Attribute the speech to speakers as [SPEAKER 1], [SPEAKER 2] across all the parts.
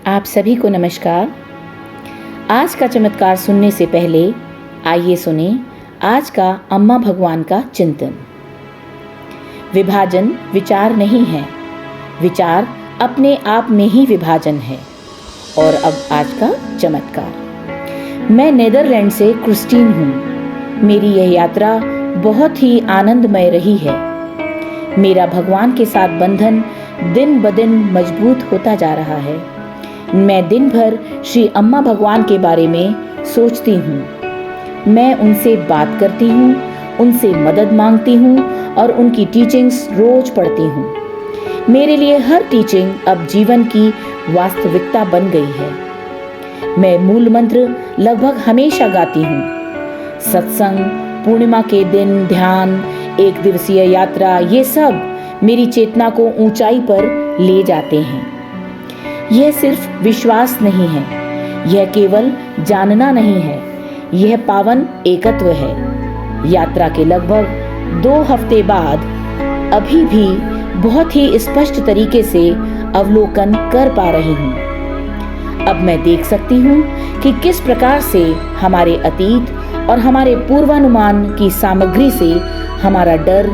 [SPEAKER 1] आप सभी को नमस्कार। आज का चमत्कार सुनने से पहले आइए सुने आज का अम्मा भगवान का चिंतन। विभाजन विचार नहीं है, विचार अपने आप में ही विभाजन है। और अब आज का चमत्कार। मैं नीदरलैंड से क्रिस्टीन हूँ। मेरी यह यात्रा बहुत ही आनंदमय रही है। मेरा भगवान के साथ बंधन दिन ब दिन मजबूत होता जा रहा है। मैं दिन भर श्री अम्मा भगवान के बारे में सोचती हूँ। मैं उनसे बात करती हूँ, उनसे मदद मांगती हूँ और उनकी टीचिंग्स रोज पढ़ती हूँ। मेरे लिए हर टीचिंग अब जीवन की वास्तविकता बन गई है। मैं मूल मंत्र लगभग हमेशा गाती हूँ। सत्संग, पूर्णिमा के दिन ध्यान, एक दिवसीय यात्रा, ये सब मेरी चेतना को ऊंचाई पर ले जाते हैं। यह सिर्फ विश्वास नहीं है, यह केवल जानना नहीं है, यह पावन एकत्व है। यात्रा के लगभग 2 हफ्ते बाद अभी भी बहुत ही स्पष्ट तरीके से अवलोकन कर पा रही हूँ। अब मैं देख सकती हूँ कि किस प्रकार से हमारे अतीत और हमारे पूर्वानुमान की सामग्री से हमारा डर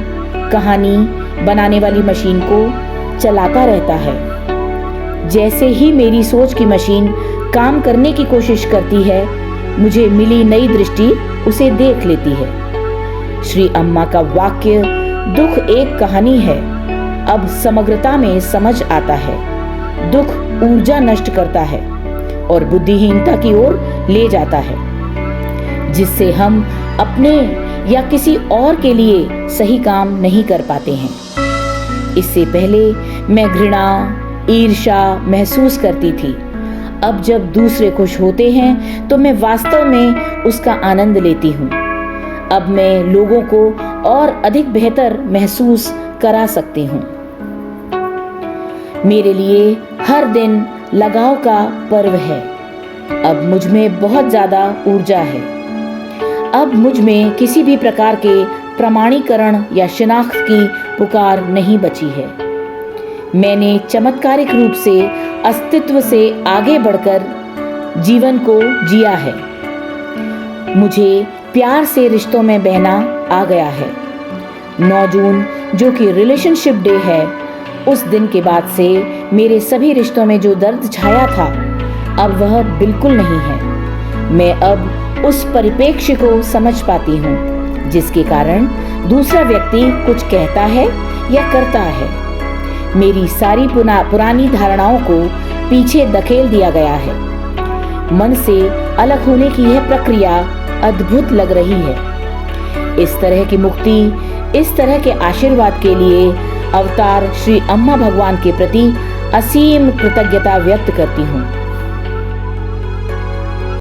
[SPEAKER 1] कहानी बनाने वाली मशीन को चलाता रहता है। जैसे ही मेरी सोच की मशीन काम करने की कोशिश करती है, मुझे मिली नई दृष्टि उसे देख लेती है। श्री अम्मा का वाक्य दुख एक कहानी है, अब समग्रता में समझ आता है। दुख ऊर्जा नष्ट करता है और बुद्धिहीनता की ओर ले जाता है, जिससे हम अपने या किसी और के लिए सही काम नहीं कर पाते हैं। इससे पहले मैं घृणा, ईर्ष्या महसूस करती थी। अब जब दूसरे खुश होते हैं तो मैं वास्तव में उसका आनंद लेती हूँ। अब मैं लोगों को और अधिक बेहतर महसूस करा सकती हूँ। मेरे लिए हर दिन लगाव का पर्व है। अब मुझ में बहुत ज्यादा ऊर्जा है। अब मुझ में किसी भी प्रकार के प्रमाणीकरण या शिनाख्त की पुकार नहीं बची है। मैंने चमत्कारिक रूप से अस्तित्व से आगे बढ़कर जीवन को जिया है। मुझे प्यार से रिश्तों में बहना आ गया है। 9 जून जो कि रिलेशनशिप डे है, उस दिन के बाद से मेरे सभी रिश्तों में जो दर्द छाया था, अब वह बिल्कुल नहीं है। मैं अब उस परिप्रेक्ष्य को समझ पाती हूँ जिसके कारण दूसरा व्यक्ति कुछ कहता है या करता है। मेरी सारी पुरानी धारणाओं को पीछे धकेल दिया गया है। मन से अलग होने की यह प्रक्रिया अद्भुत लग रही है। इस तरह की मुक्ति, इस तरह के आशीर्वाद के लिए अवतार श्री अम्मा भगवान के प्रति असीम कृतज्ञता व्यक्त करती हूँ।